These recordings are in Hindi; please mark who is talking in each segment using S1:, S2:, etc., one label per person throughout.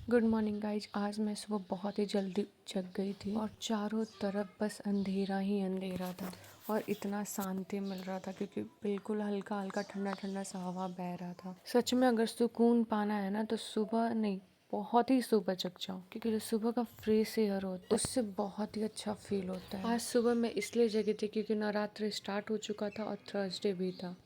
S1: Good morning guys. आज मैं सुबह बहुत ही जल्दी जग गई थी और चारों तरफ बस अंधेरा ही अंधेरा था और इतना शांति मिल रहा था क्योंकि बिल्कुल हल्का हल्का ठंडा ठंडा सा हवा बह रहा था। सच में अगर सुकून पाना है ना तो सुबह नहीं, बहुत ही सुबह जग जाओ क्योंकि जो सुबह का फ्रेश एयर होता है उससे बहुत ही अच्छा फील होता है। आज सुबह मैं इसलिए जगी थी क्योंकि नवरात्रि स्टार्ट हो चुका था और थर्सडे भी था।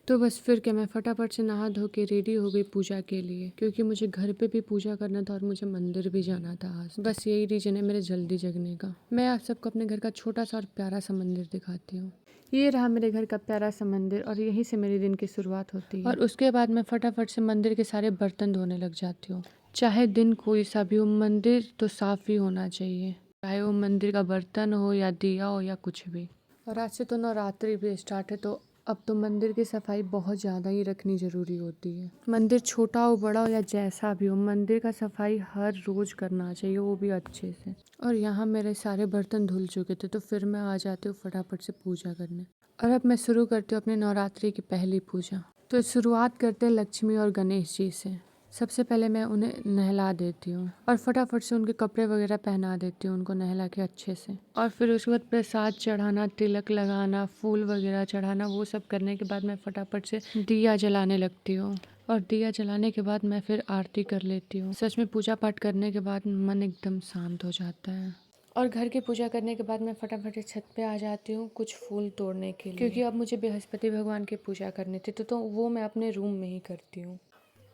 S1: तो बस फिर क्या, मैं फटाफट से नहा धो के रेडी हो गई पूजा के लिए क्योंकि मुझे घर पे भी पूजा करना था और मुझे मंदिर भी जाना था आज। बस यही रीजन है मेरे जल्दी जगने का। मैं आप सबको अपने घर का छोटा सा और प्यारा सा मंदिर दिखाती हूँ। ये रहा मेरे घर का प्यारा सा मंदिर और यहीं से मेरे दिन की शुरुआत होती है। और उसके बाद मैं फटाफट से मंदिर के सारे बर्तन धोने लग जाती हूँ। चाहे दिन कोई सा भी हो, मंदिर तो साफ ही होना चाहिए, चाहे वो मंदिर का बर्तन हो या दिया हो या कुछ भी। और आज से तो नवरात्रि भी स्टार्ट है तो अब तो मंदिर की सफाई बहुत ज़्यादा ही रखनी ज़रूरी होती है। मंदिर छोटा हो बड़ा हो या जैसा भी हो, मंदिर का सफाई हर रोज़ करना चाहिए, वो भी अच्छे से। और यहाँ मेरे सारे बर्तन धुल चुके थे तो फिर मैं आ जाती हूँ फटाफट से पूजा करने। और अब मैं शुरू करती हूँ अपने नवरात्रि की पहली पूजा। तो शुरुआत करते हैं लक्ष्मी और गणेश जी से। सबसे पहले मैं उन्हें नहला देती हूँ और फटाफट से उनके कपड़े वगैरह पहना देती हूँ उनको नहला के अच्छे से। और फिर उसके बाद प्रसाद चढ़ाना, तिलक लगाना, फूल वगैरह चढ़ाना, वो सब करने के बाद मैं फटाफट से दिया जलाने लगती हूँ। और दिया जलाने के बाद मैं फिर आरती कर लेती हूँ। सच में पूजा पाठ करने के बाद मन एकदम शांत हो जाता है। और घर की पूजा करने के बाद मैं फटाफट छत पे आ जाती हूँ कुछ फूल तोड़ने के लिए क्योंकि अब मुझे बृहस्पति भगवान की पूजा करनी थी तो वो मैं अपने रूम में ही करती हूँ।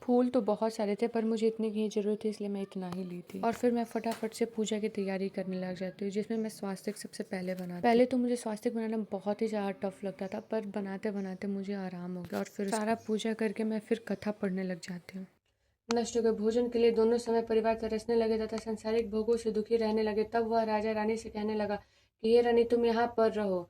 S1: फूल तो बहुत सारे थे पर मुझे इतने की ही ज़रूरत थी इसलिए मैं इतना ही ली थी। और फिर मैं फटाफट से पूजा की तैयारी करने लग जाती हूँ जिसमें मैं स्वास्तिक सबसे पहले बनाती हूँ। पहले तो मुझे स्वास्तिक बनाना बहुत ही ज़्यादा टफ लगता था पर बनाते बनाते मुझे आराम हो गया और फिर सारा पूजा करके मैं फिर कथा पढ़ने लग जाती हूँ। नष्ट के भोजन के लिए दोनों समय परिवार तरसने लगे तथा सांसारिक भोगों से दुखी रहने लगे। तब वह राजा रानी से कहने लगा कि हे रानी, तुम यहाँ पर रहो।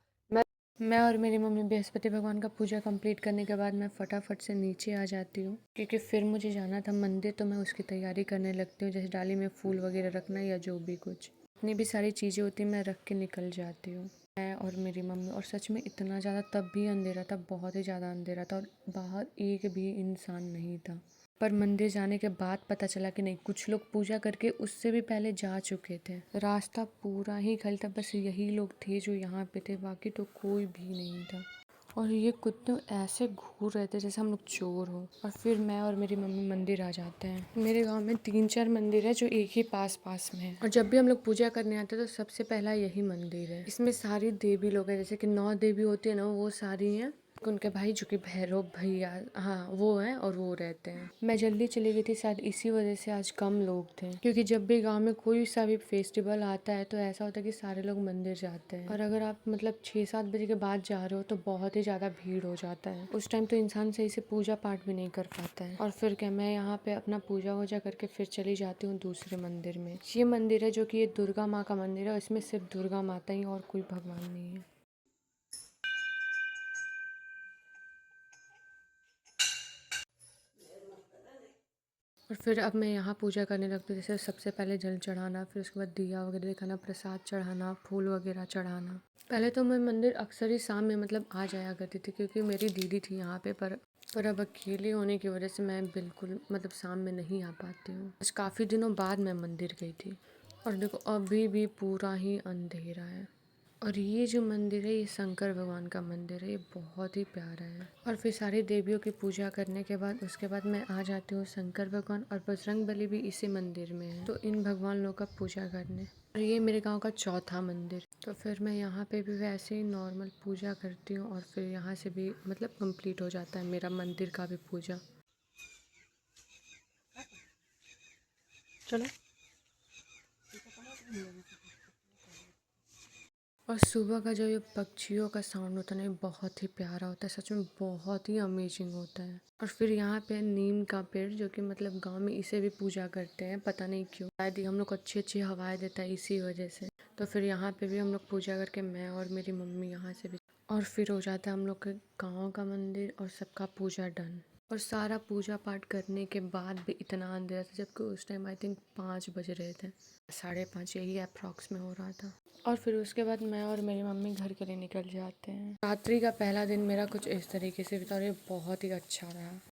S1: मैं और मेरी मम्मी बृहस्पति भगवान का पूजा कंप्लीट करने के बाद मैं फटाफट से नीचे आ जाती हूँ क्योंकि फिर मुझे जाना था मंदिर तो मैं उसकी तैयारी करने लगती हूँ, जैसे डाली में फूल वगैरह रखना या जो भी कुछ इतनी भी सारी चीज़ें होती हैं मैं रख के निकल जाती हूँ, मैं और मेरी मम्मी। और सच में इतना ज़्यादा तब भी अंधेरा था, बहुत ही ज़्यादा अंधेरा था और बाहर एक भी इंसान नहीं था। पर मंदिर जाने के बाद पता चला कि नहीं, कुछ लोग पूजा करके उससे भी पहले जा चुके थे। रास्ता पूरा ही खाली था, बस यही लोग थे जो यहाँ पे थे, बाकी तो कोई भी नहीं था। और ये कुत्ते ऐसे घूर रहे थे जैसे हम लोग चोर हो। और फिर मैं और मेरी मम्मी मंदिर आ जाते हैं। मेरे गांव में 3-4 मंदिर है जो एक ही पास पास में है और जब भी हम लोग पूजा करने आते हैं तो सबसे पहला यही मंदिर है। इसमें सारी देवी लोग हैं, जैसे कि 9 देवी होती है ना, वो सारी हैं। उनके भाई जो कि भैरव भैया, हाँ वो हैं और वो रहते हैं। मैं जल्दी चली गई थी, शायद इसी वजह से आज कम लोग थे क्योंकि जब भी गांव में कोई सा भी फेस्टिवल आता है तो ऐसा होता है कि सारे लोग मंदिर जाते हैं। और अगर आप मतलब 6-7 बजे के बाद जा रहे हो तो बहुत ही ज़्यादा भीड़ हो जाता है। उस टाइम तो इंसान सही से पूजा पाठ भी नहीं कर पाता है। और फिर क्या, मैं यहाँ पे अपना पूजा वूजा करके फिर चली जाती हूँ दूसरे मंदिर में। ये मंदिर है जो कि ये दुर्गा माँ का मंदिर है, इसमें सिर्फ दुर्गा माता ही और कोई भगवान नहीं है। और फिर अब मैं यहाँ पूजा करने लगती हूँ, जैसे सबसे पहले जल चढ़ाना, फिर उसके बाद दिया वगैरह दिखाना, प्रसाद चढ़ाना, फूल वगैरह चढ़ाना। पहले तो मैं मंदिर अक्सर ही शाम में मतलब आ जाया करती थी क्योंकि मेरी दीदी थी यहाँ पे, पर अब अकेले होने की वजह से मैं बिल्कुल मतलब शाम में नहीं आ पाती हूँ। आज काफ़ी दिनों बाद मैं मंदिर गई थी और देखो अभी भी पूरा ही अंधेरा है। और ये जो मंदिर है ये शंकर भगवान का मंदिर है, ये बहुत ही प्यारा है। और फिर सारी देवियों की पूजा करने के बाद उसके बाद मैं आ जाती हूँ शंकर भगवान, और बजरंगबली भी इसी मंदिर में है, तो इन भगवान लोग का पूजा करने। और ये मेरे गांव का चौथा मंदिर। तो फिर मैं यहाँ पे भी वैसे ही नॉर्मल पूजा करती हूँ और फिर यहाँ से भी मतलब कंप्लीट हो जाता है मेरा मंदिर का भी पूजा। चलो। और सुबह का जो ये पक्षियों का साउंड होता है ना, ये बहुत ही प्यारा होता है, सच में बहुत ही अमेजिंग होता है। और फिर यहाँ पे नीम का पेड़ जो कि मतलब गांव में इसे भी पूजा करते हैं, पता नहीं क्यों, शायद ही हम लोग को अच्छी अच्छी हवाएं देता है इसी वजह से। तो फिर यहाँ पे भी हम लोग पूजा करके मैं और मेरी मम्मी यहाँ से भी, और फिर हो जाता है हम लोग के गाँव का मंदिर और सबका पूजा डन। और सारा पूजा पाठ करने के बाद भी इतना अंधेरा था, जबकि उस टाइम आई थिंक 5 बज रहे थे, 5:30 यही अप्रॉक्स में हो रहा था। और फिर उसके बाद मैं और मेरी मम्मी घर के लिए निकल जाते हैं। रात्रि का पहला दिन मेरा कुछ इस तरीके से बीता और ये बहुत ही अच्छा रहा।